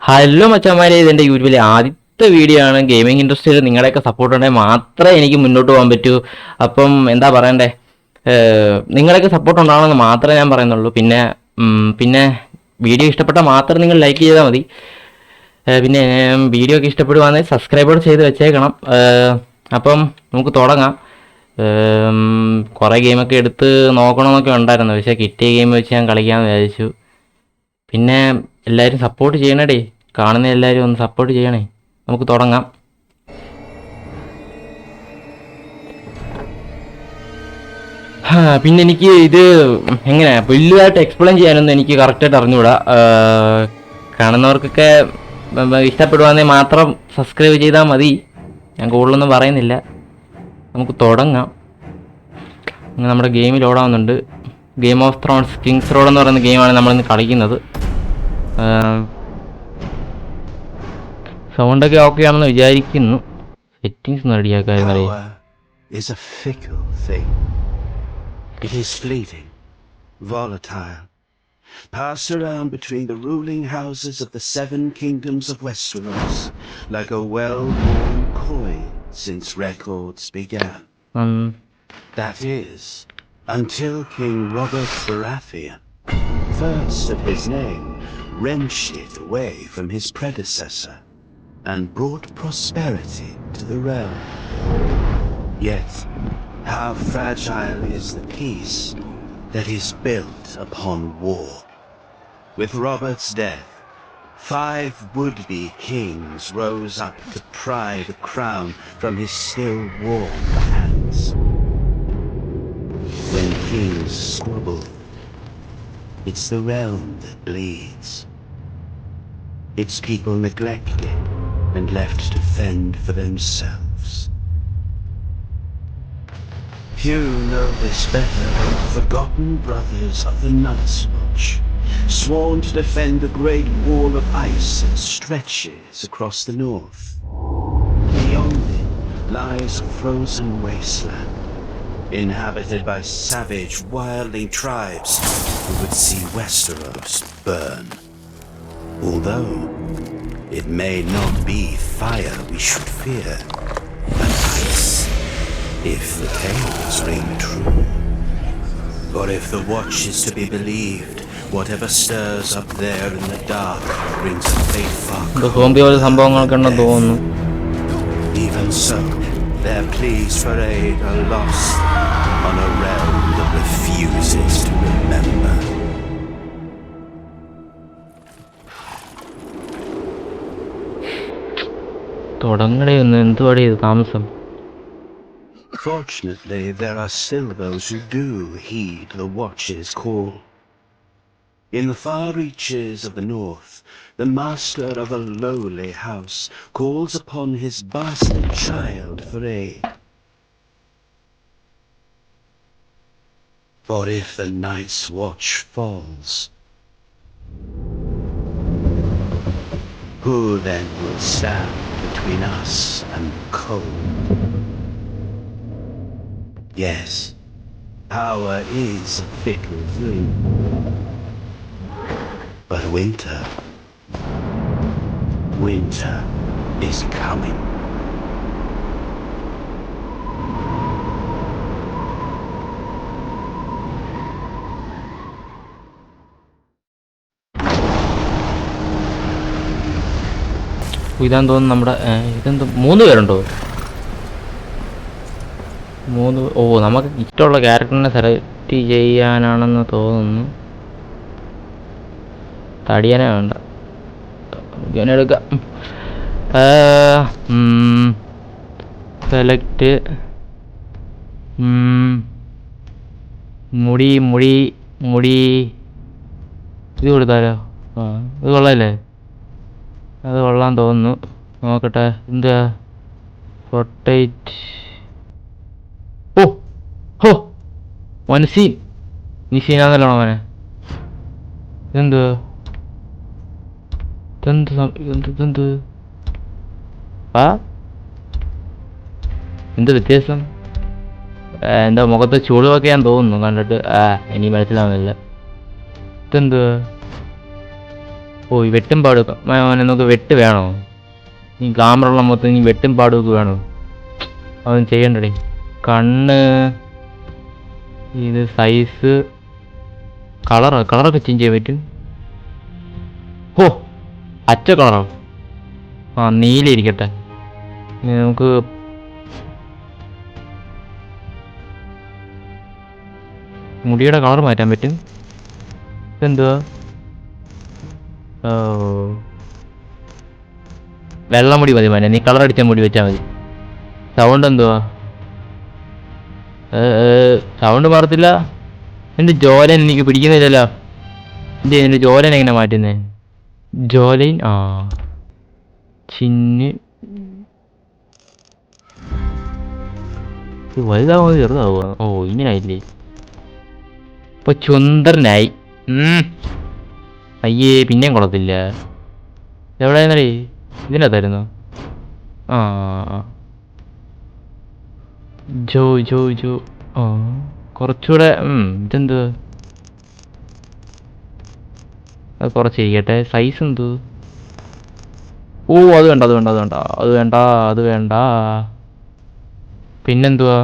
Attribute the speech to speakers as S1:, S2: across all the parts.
S1: Hello മച്ചന്മാരെ, ഇതെൻ്റെ യൂട്യൂബിലെ ആദ്യത്തെ വീഡിയോ ആണ്. ഗെയിമിംഗ് ഇൻഡസ്ട്രിയിൽ നിങ്ങളുടെയൊക്കെ സപ്പോർട്ട് ഉണ്ടെങ്കിൽ മാത്രമേ എനിക്ക് മുന്നോട്ട് പോകാൻ പറ്റൂ. അപ്പം എന്താ പറയണ്ടേ, നിങ്ങളുടെയൊക്കെ സപ്പോർട്ട് ഉണ്ടാവണമെന്ന് മാത്രമേ ഞാൻ പറയുന്നുള്ളൂ. പിന്നെ വീഡിയോ ഇഷ്ടപ്പെട്ടാൽ മാത്രം നിങ്ങൾ ലൈക്ക് ചെയ്താൽ മതി. പിന്നെ വീഡിയോ ഒക്കെ ഇഷ്ടപ്പെടുവാണെങ്കിൽ സബ്സ്ക്രൈബ് ചെയ്ത് വെച്ചേക്കണം. അപ്പം നമുക്ക് തുടങ്ങാം. കുറേ ഗെയിമൊക്കെ എടുത്ത് നോക്കണമെന്നൊക്കെ ഉണ്ടായിരുന്നു, പക്ഷേ കിട്ടിയ ഗെയിം വെച്ച് ഞാൻ കളിക്കാമെന്ന് വിചാരിച്ചു. പിന്നെ എല്ലാവരും സപ്പോർട്ട് ചെയ്യണടേ, കാണുന്ന എല്ലാവരും ഒന്ന് സപ്പോർട്ട് ചെയ്യണേ. നമുക്ക് തുടങ്ങാം. പിന്നെ എനിക്ക് ഇത് എങ്ങനെ വലുതായിട്ട് എക്സ്പ്ലെയിൻ ചെയ്യാനൊന്നും എനിക്ക് കറക്റ്റായിട്ട് അറിഞ്ഞുകൂടാ. കാണുന്നവർക്കൊക്കെ ഇഷ്ടപ്പെടുവാണെങ്കിൽ മാത്രം സബ്സ്ക്രൈബ് ചെയ്താൽ മതി. ഞാൻ കൂടുതലൊന്നും പറയുന്നില്ല, നമുക്ക് തുടങ്ങാം. നമ്മുടെ ഗെയിം ലോഡാവുന്നുണ്ട്. Game of thrones kings road എന്ന് പറയുന്ന ഗെയിമാണ് നമ്മളിന്ന് കളിക്കുന്നത്. സൗണ്ടൊക്കെ ഓക്കെ ആണെന്ന് വിചാരിക്കുന്നു. സെറ്റിങ്സ് ഒന്ന് റെഡിയാക്കായിരുന്നു.
S2: It is fleeting, volatile, passed around between the ruling houses of the 7 kingdoms of Westeros like a well-worn coin since records began. That is, until King Robert Baratheon, first of his name, wrenched it away from his predecessor and brought prosperity to the realm. Yet, how fragile is the peace that is built upon war. With Robert's death, 5 would-be kings rose up to pry the crown from his still warm hands. When kings squabble, it's the realm that bleeds. Its people neglected and left to fend for themselves. Few know this better than the forgotten brothers of the Night's Watch, sworn to defend the great wall of ice that stretches across the north. Beyond it lies a frozen wasteland, inhabited by savage, wildling tribes who would see Westeros burn. Although it may not be fire we should fear, but ice, if the tales ring true. For if the watch is to be believed, whatever stirs up there in the dark brings a fate far closer. Even so, their pleas for aid are lost on a realm that refuses to remember. Fortunately, there are still those who do heed the Watch's call. In the far reaches of the north, the master of a lowly house calls upon his bastard child for aid. For if the Night's Watch falls, who then will stand between us and cold? Yes, power is a fickle thing. But winter is coming.
S1: ഇതാന്ന് തോന്നുന്നു നമ്മുടെ ഇതെന്തോ 3 പേരുണ്ടോ? 3. നമുക്ക് ഇഷ്ടമുള്ള ക്യാരക്ടറിനെ select ചെയ്യാനാണെന്ന് തോന്നുന്നു. തടിയനെ വേണ്ട, എടുക്കാം. സെലക്ട് മുടി ഇത് കൊടുത്താലോ? ഇത് കൊള്ളാല്ലേ? അത് കൊള്ളാൻ തോന്നുന്നു. നോക്കട്ടെ, എന്താ റൊട്ടേറ്റ്. മനസ്സി നീ സീനാന്നല്ലോ അവനെ. ഇതെന്ത് എന്ത് വ്യത്യാസം? എന്താ മുഖത്ത് ചുളിവൊക്കെ ഞാൻ തോന്നുന്നു കണ്ടിട്ട്. ഇനി മനസ്സിലാവുന്നില്ല. ഇതെന്ത് ഓ ഈ വെട്ടും പാടും നമുക്ക് വെട്ട് വേണോ? ഈ ഗ്ലാമറുള്ള മൊത്തം ഈ വെട്ടും പാടുമൊക്കെ വേണോ? അതൊന്നും ചെയ്യണ്ടേ. കണ്ണ്, ഇത് സൈസ്, കളറൊക്കെ ചേഞ്ച് ചെയ്യാൻ പറ്റും. ഓ പച്ച കളറോ? ആ നീല ഇരിക്കട്ടെ. ഇനി നമുക്ക് മുടിയുടെ കളർ മാറ്റാൻ പറ്റും. ഇതെന്തുവാ? ഓ വെള്ള മുടി മതി മോനെ, നീ കളർ അടിച്ച മുടി വെച്ചാൽ മതി. സൗണ്ട് എന്തുവാ? സൗണ്ട് മാറത്തില്ല. എൻ്റെ ജോലൻ എനിക്ക് പിടിക്കുന്നില്ലല്ലോ. എൻ്റെ ജോലൻ എങ്ങനെ മാറ്റുന്നേ? ജോലൈൻ ചിന്ന് വലുതാവോ ചെറുതാവുക? ഓ ഇങ്ങനായില്ലേ. ഇപ്പൊ ചുന്ദരനായി. അയ്യേ പിന്നെയും കൊള്ളത്തില്ല. എവിടെയായിരുന്നേ? ഇതിനകത്തായിരുന്നു. ആ ജോ ജോ ജോ ഓ കുറച്ചുകൂടെ ഇതെന്ത്? അത് കുറച്ചിരിക്കട്ടെ. സൈസ് എന്ത്? ഓ അത് വേണ്ട അത് വേണ്ട അത് വേണ്ട അത് വേണ്ട അത് വേണ്ട. പിന്നെന്തുവാ?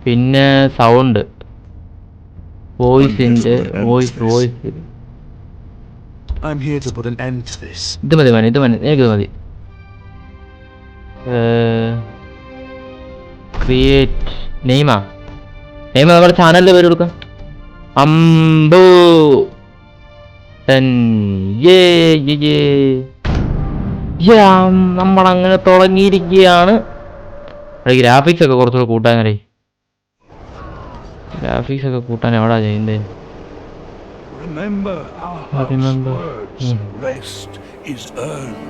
S1: പിന്നെ സൗണ്ട്, വോയിസിൻ്റെ voice
S2: I'm here to put an end to this.
S1: ഇത് മതി മോനെ, ഇത് മതി, എനിക്കിത് മതി. ക്രിയേറ്റ് നെയ്മാ നമ്മുടെ ചാനലിൻ്റെ പേര് കൊടുക്കാം. അമ്പോ നമ്മളങ്ങനെ തുടങ്ങിയിരിക്കുകയാണ്. ഗ്രാഫിക്സ് ഒക്കെ കുറച്ചുകൂടെ കൂട്ടാനേ. ഗ്രാഫിക്സ് ഒക്കെ കൂട്ടാൻ എവിടാ ചെയ്യുന്നത്?
S3: Remember our harsh words. Rest is earned.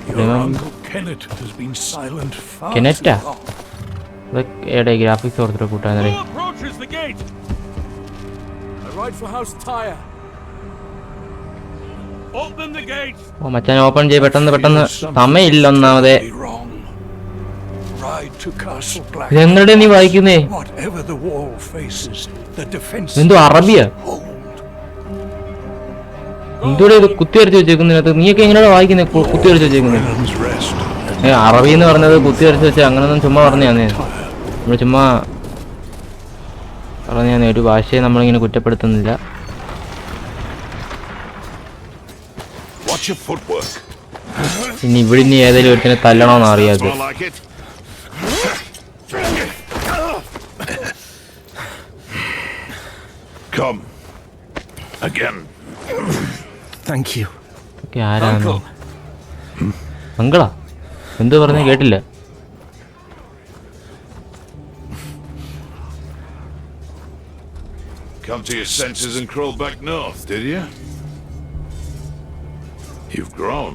S3: Your Uncle Kenneth has been silent far too long.
S1: എവിടെ ഗ്രാഫിക്സ് കുറച്ചുകൂടെ കൂട്ടാനേ.
S3: Who approaches the gate? I ride for House Tyre. Open the gate.
S1: Oh Machan open ചെയ്യ് പെട്ടെന്ന്. സമയമില്ല ഒന്നാമതേ.
S3: Ride to Castle Black.
S1: ഇതെങ്ങടെ നീ വായിക്കുന്നേ?
S3: Whatever the wall faces, the defense.
S1: എന്തോ അറബിയാ? എന്തോടെ ഇത് കുത്തി വരച്ച് വെച്ചേക്കുന്നതിനകത്ത്? നീയൊക്കെ എങ്ങനെയാണ് വായിക്കുന്നേ കുത്തി വരച്ച് വെച്ചേക്കുന്നത്? അറബി എന്ന് പറഞ്ഞത് കുത്തി വരച്ച് വെച്ചാൽ അങ്ങനൊന്നും ചുമ്മാ പറഞ്ഞാന്നേ. നമ്മൾ ചുമ്മാ പറഞ്ഞാന്നേ. ഒരു ഭാഷയെ നമ്മളിങ്ങനെ കുറ്റപ്പെടുത്തുന്നില്ല. ഇനി ഇവിടെ ഇനി ഏതെങ്കിലും ഒരുത്തിനെ തല്ലണോന്ന് അറിയാതെ.
S3: Come again.
S2: Thank you.
S1: ആരാണോ? അങ്കിളാ? എന്ത് പറഞ്ഞ കേട്ടില്ല.
S3: Come to your senses and crawl back north, did you? You've grown.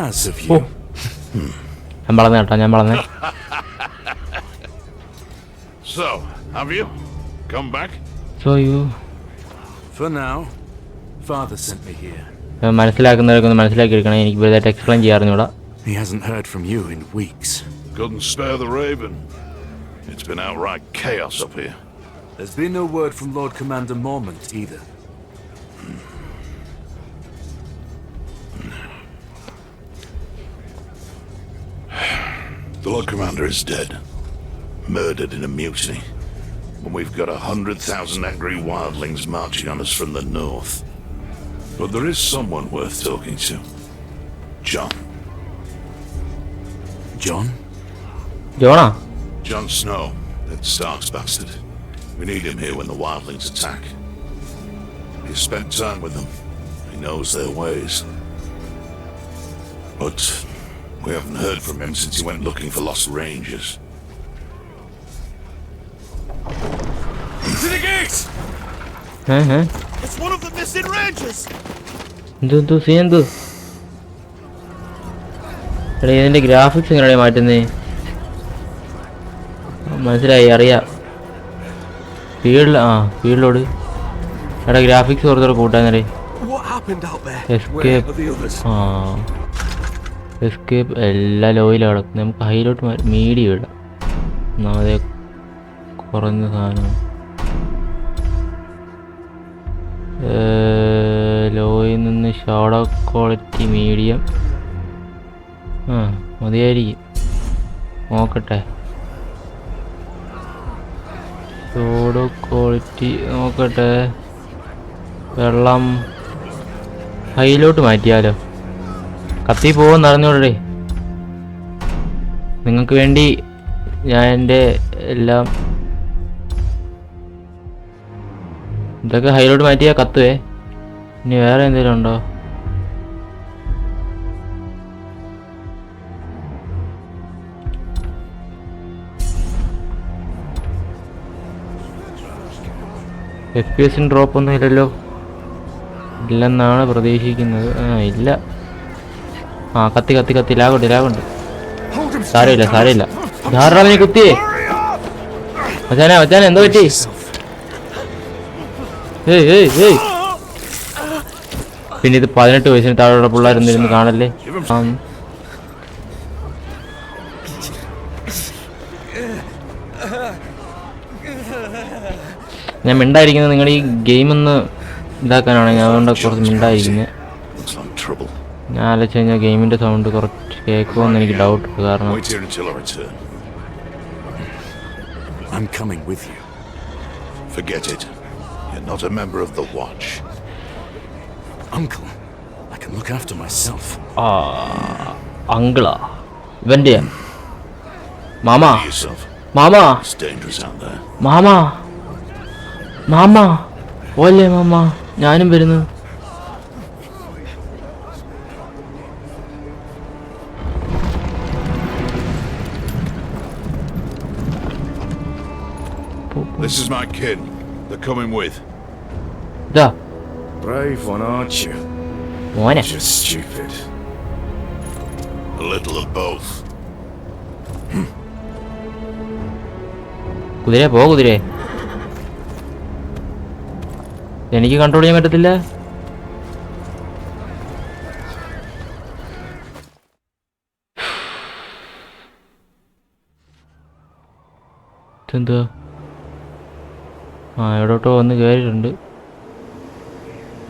S3: As of you.
S1: ഞാൻ വളർന്നേ കേട്ടോ, ഞാൻ വളർന്നേ.
S3: So, have you come back?
S1: So you.
S4: For now, Father sent me here.
S1: മനസ്സിലാക്കുന്നവരൊക്കെ ഒന്ന് മനസ്സിലാക്കി എടുക്കണം. എനിക്ക് വലുതായിട്ട് എക്സ്പ്ലെയിൻ ചെയ്യാറുണ്ട്.
S4: He hasn't heard from you in weeks.
S3: Couldn't spare the Raven. It's been outright chaos up here.
S4: There's been no word from Lord Commander Mormont either.
S3: The Lord Commander is dead. Murdered in a mutiny. When we've got 100,000 angry wildlings marching on us from the north. But there is someone worth talking to. Jon.
S4: Jon?
S1: Jonah?
S3: Jon Snow, that Stark's bastard. We need him here when the wildlings attack. He's spent time with them. He knows their ways. But we haven't heard from him since he went looking for lost rangers. To the gates! It's one of the missing rangers!
S1: എന്തു scene എന്തു? എടാ ഇതിന്റെ graphics എങ്ങനെയാണ് മാറ്റുന്നേ? മനസ്സിലായി, അറിയാം. ഫീൽഡിലോട് എടാ graphics കുറച്ചുകൂടെ കൂട്ടാന്നേ. Escape എല്ലാ ലോയിലും കിടക്കും. നമുക്ക് ഹൈലോട്ട് മീഡിയം ഇടാം. ഒന്നാമതേ കുറഞ്ഞ സാധനം. ലോയിൽ നിന്ന് ഷാഡോ ക്വാളിറ്റി മീഡിയം. മതിയായിരിക്കും, നോക്കട്ടെ. ഷാഡോ ക്വാളിറ്റി നോക്കട്ടെ. വെള്ളം ഹൈലോട്ട് മാറ്റിയാലോ? കത്തി പോകുമെന്ന് അറിഞ്ഞോടേ. നിങ്ങൾക്ക് വേണ്ടി ഞാൻ എൻ്റെ എല്ലാം ഇതൊക്കെ ഹൈലോട്ട് മാറ്റിയാൽ കത്തുവേ. ഇനി വേറെ എന്തെങ്കിലും ഉണ്ടോ? FPS ഡ്രോപ്പ് ഒന്നും ഇല്ലല്ലോ. ഇല്ലെന്നാണ് പ്രതീക്ഷിക്കുന്നത്. ഇല്ല. കത്തി കത്തി കത്തി. ലാഗുണ്ട്. സാരമില്ല. ധാരാളെ കുത്തിയേ. മച്ചാനെ എന്തോ പറ്റി? പിന്നെ ഇത് 18 വയസ്സിന് താഴെയുള്ള പിള്ളേരൊന്നിരുന്ന് കാണല്ലേ. ഞാൻ മിണ്ടായിരിക്കുന്നത് നിങ്ങൾ ഈ ഗെയിം ഒന്ന് ഇതാക്കാനാണ്. ഞാൻ അതുകൊണ്ട് കുറച്ച് മിണ്ടായിരിക്കുന്നത്. ഞാൻ ആലോചിച്ച് കഴിഞ്ഞാൽ ഗെയിമിൻ്റെ സൗണ്ട് കുറച്ച് കേൾക്കുമെന്ന് എനിക്ക് ഡൗട്ട് ഉണ്ട്. കാരണം
S3: I'm coming with you. Forget it. You're not a member of the Watch.
S4: Uncle, I can look after myself.
S1: അങ്കിളാ ഇവൻ്റെ? മാമാ.
S3: It's dangerous out there.
S1: മാമാ ഓല്ലേ മാമ, ഞാനും വരുന്നു.
S3: This is my kid. They're coming with.
S1: ഇതാ
S4: Brave one, aren't you?
S1: മോനെ.
S4: Just stupid.
S3: A little of both.
S1: കുതിരേ. എനിക്ക് control ചെയ്യാൻ പറ്റത്തില്ല. ഇതെന്താ? എവിടോട്ടോ വന്ന് കയറിയിട്ടുണ്ട്.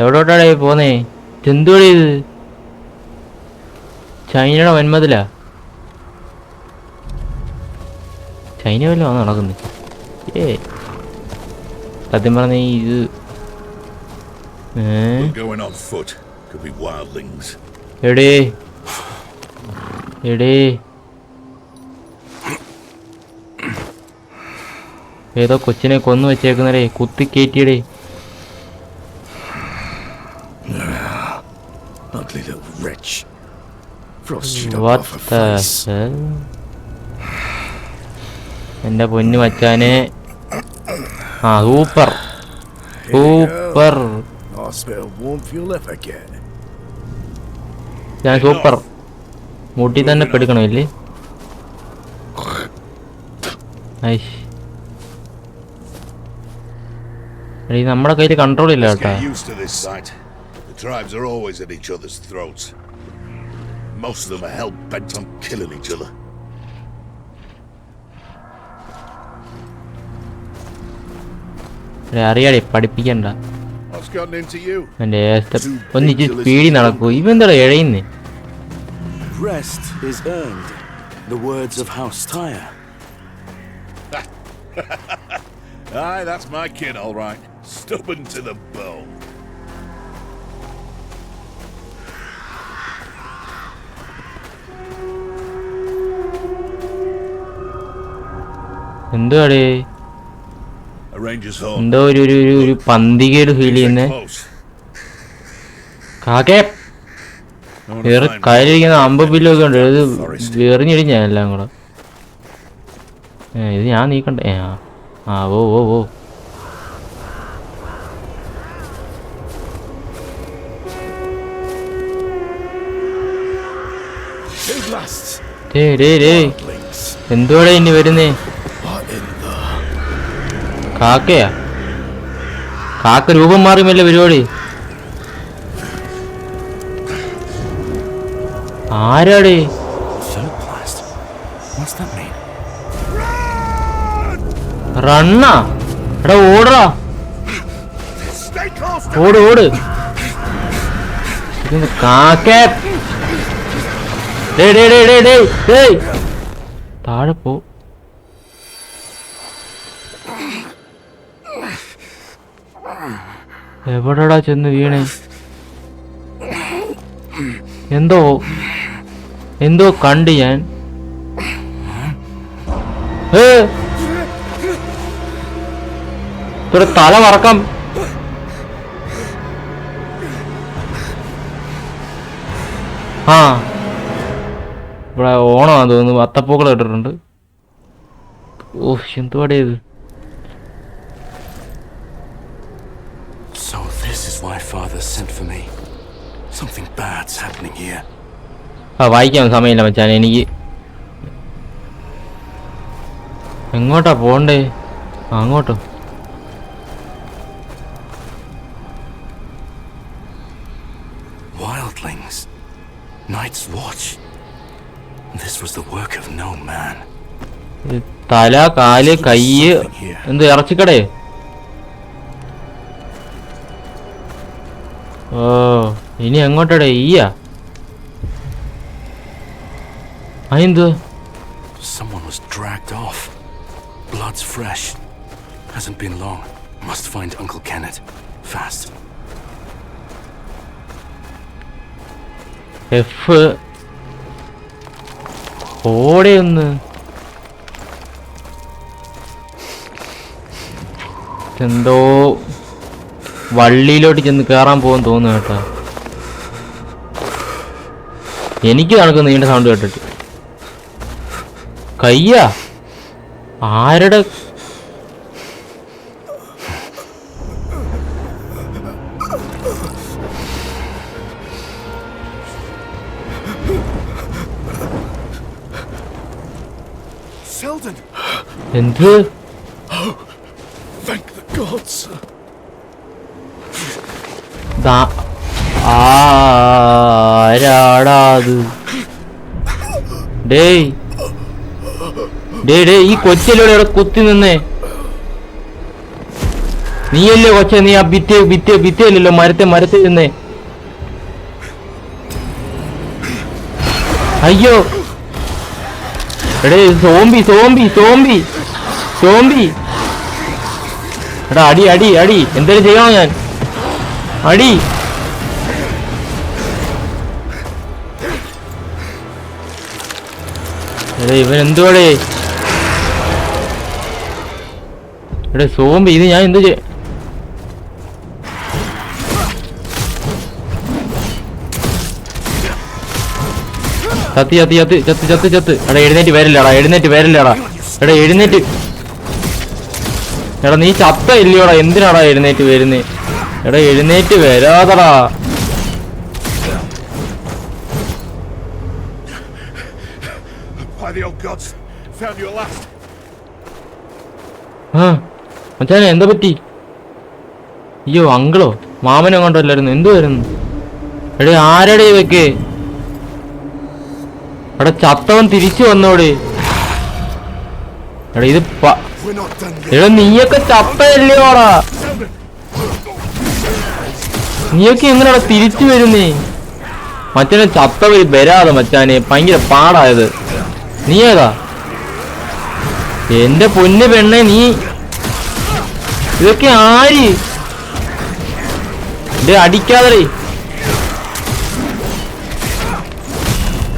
S1: എവിടോട്ടാടേ പോന്നേ? എന്തുവാടേ ഇത്? ചൈനയുടെ വന്മതിലാ? ചൈന വല്ല വന്ന് നടക്കുന്നു. സത്യം പറഞ്ഞ ഇത്
S3: Going on foot. Could be wildlings.
S1: എടേ ഏതോ കൊച്ചിനെ കൊന്നു വെച്ചേക്കുന്നേ. കുത്തി കയറ്റിയടേ.
S4: Ugly little wretch. Frosted up off her face.
S1: എന്റെ പൊന്നു മച്ചാനെ. സൂപ്പർ. ഞാൻ സൂപ്പർ. മുട്ടി തന്നെ പെടുക്കണോ ഇല്ലേ? നമ്മുടെ കയ്യിൽ കൺട്രോൾ ഇല്ല കേട്ടാ.
S3: The tribes are always at each other's throats. Most of them are hell bent on killing each other.
S1: അറിയാടേ, പഠിപ്പിക്കണ്ട.
S3: What's gotten into you?
S1: ഒന്നിച്ച് സ്പീഡി നടക്കൂ. ഇവെന്താ എഴയുന്നേ?
S4: Rest is earned. The words of House Tyre.
S3: Aye, that's my kid, all right. Stubborn to the bone.
S1: എന്തുവാടേ? എന്തോ ഒരു പന്തികേട് feel ചെയ്യുന്നേ. കാക്കേ വേറെ കയ്യിലിരിക്കുന്ന അമ്പുബില്ലൊക്കെ ഉണ്ട്. ഇത് എറിഞ്ഞിടിഞ്ഞ എല്ലാം കൂടെ. ഇത് ഞാൻ നീക്കണ്ടേ? ഓ എന്തുവാടേ ഇനി വരുന്നേ? കാക്കയാ? കാക്ക രൂപം മാറിയല്ലേ പരിപാടി? ആരാടേ? റണ്ണാ? എടാ ഓടറാ. ഓട് ഓട്. കാക്കേ താഴെ പോ. എവിടെടാ ചെന്ന് വീണേ? എന്തോ കണ്ട് ഞാൻ. ഇവിടെ തല വറക്കാം. ആ ഇവിടെ ഓണമാണെന്ന് തോന്നുന്നു. അത്തപ്പൂക്കൾ ഇട്ടിട്ടുണ്ട്. ഓ എന്തുവാടേ ഇത്?
S4: So this is why father sent for me. Something bad's happening here.
S1: വായിക്കാൻ സമയമില്ല മച്ചാൻ എനിക്ക്. എങ്ങോട്ടാ പോണ്ടേ? അങ്ങോട്ടോ?
S4: Wildlings. Night's watch. This was the work of no man.
S1: തല, കാല്, കയ്യ്, എന്ത് ഇറച്ചിക്കടേ? ഓ ഇനി എങ്ങോട്ടടേ? ഈയാ അതെന്ത്?
S4: Someone was dragged off. Blood's fresh. Hasn't been long. Must find Uncle Kenneth. Fast.
S1: F ഓടെ ഒന്ന്. എന്തോ വള്ളിയിലോട്ട് ചെന്ന് കയറാൻ പോകുമെന്ന് തോന്നുന്നു കേട്ടോ. എനിക്ക് നടക്കുന്ന നീണ്ട സൗണ്ട് കേട്ടിട്ട്. കയ്യാ ആരുടെ?
S4: Selden.
S1: എന്ത്?
S4: Thank the gods.
S1: ആരാടാത്? ഡേയ് ഈ കൊച്ചിലൂടെ ഇവിടെ കുത്തി നിന്നേ. നീയല്ലേ കൊച്ചെ? നീ ആ ഭിത്തിയല്ലല്ലോ, മരത്തെ നിന്നേ. അയ്യോ എടേ സോംബി. എടാ അടി എന്തേലും ചെയ്യണോ ഞാൻ? അടി. എടേ ഇവൻ എന്തുവാടേ? എടേ സോംബി, ഇത് ഞാൻ എന്ത് ചെയ്യ? ചത്ത്. എടാ എഴുന്നേറ്റ് വരില്ലടാ. എടാ എഴുന്നേറ്റ്. എടാ നീ ചത്ത ഇല്ലയോടാ? എന്തിനാടാ എഴുന്നേറ്റ് വരുന്നേ? എടാ എഴുന്നേറ്റ് വരാതടാ. മച്ചാനെ എന്താ പറ്റി? അയ്യോ അങ്കിളോ മാമനോ കൊണ്ടല്ലായിരുന്നു. എന്തുവായിരുന്നു? എടേ ആരടേ ഇതൊക്കെ? എടാ ചത്തവൻ തിരിച്ചു വന്നോടെ. എടാ ഇത് എടാ നീയൊക്കെ ചത്തല്ലയോടാ? നീയൊക്കെ എങ്ങനെയാടാ തിരിച്ചു വരുന്നേ? മച്ചാനെ ചത്തവ വരാതെ മച്ചാനെ, ഭയങ്കര പാടായത്. നീ ഏതാ? എന്റെ പൊന്ന് പെണ്ണെ, നീ ഇതൊക്കെ ആര്? അടിക്കാതെ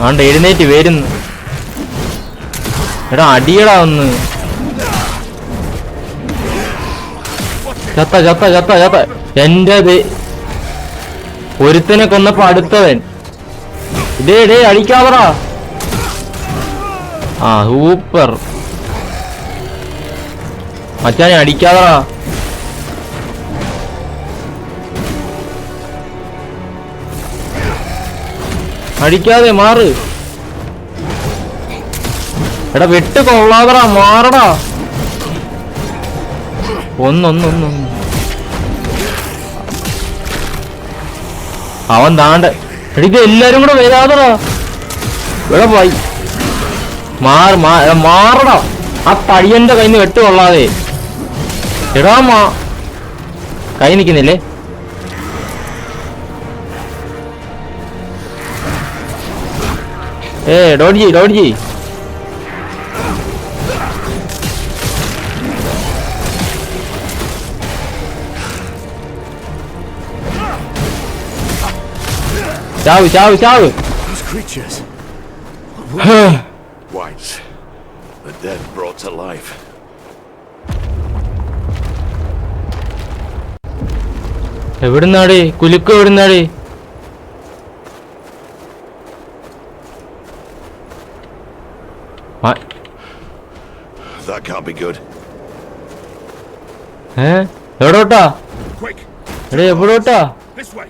S1: ആണ്ട് എഴുന്നേറ്റ് വരുന്നു. എടാ അടിയടാ ഒന്ന്. ചത്ത എന്റെ ഒരുത്തനെ കൊന്നപ്പോ അടുത്തവൻ. ഡേ അടിക്കാതടാ. ആ സൂപ്പർ മച്ചാനെ, അടിക്കാതടാ. അടിക്കാതെ മാറ്. എടാ വെട്ട് കൊള്ളാതടാ, മാറടാ. ഒന്ന് അവൻ താണ്ട. എടിക്ക് എല്ലാരും കൂടെ വരാതടാ. ഇവിടെ പോയി മാറടാ. ആ തടിയന്റെ കയ്യിൽ നിന്ന് വെട്ട് കൊള്ളാതെ. എടാ കൈ നിക്കുന്നില്ലേ? ഡോഡ്ജി ചാവ്
S4: Those creatures.
S3: Whites. The dead brought to life.
S1: എവിടുന്നാടി കുലുക്ക് എവിടുന്നാടി?
S3: That can't be good.
S1: എവിടോട്ടാ?
S3: Quick!
S1: എവിടോട്ടാ?
S3: This way!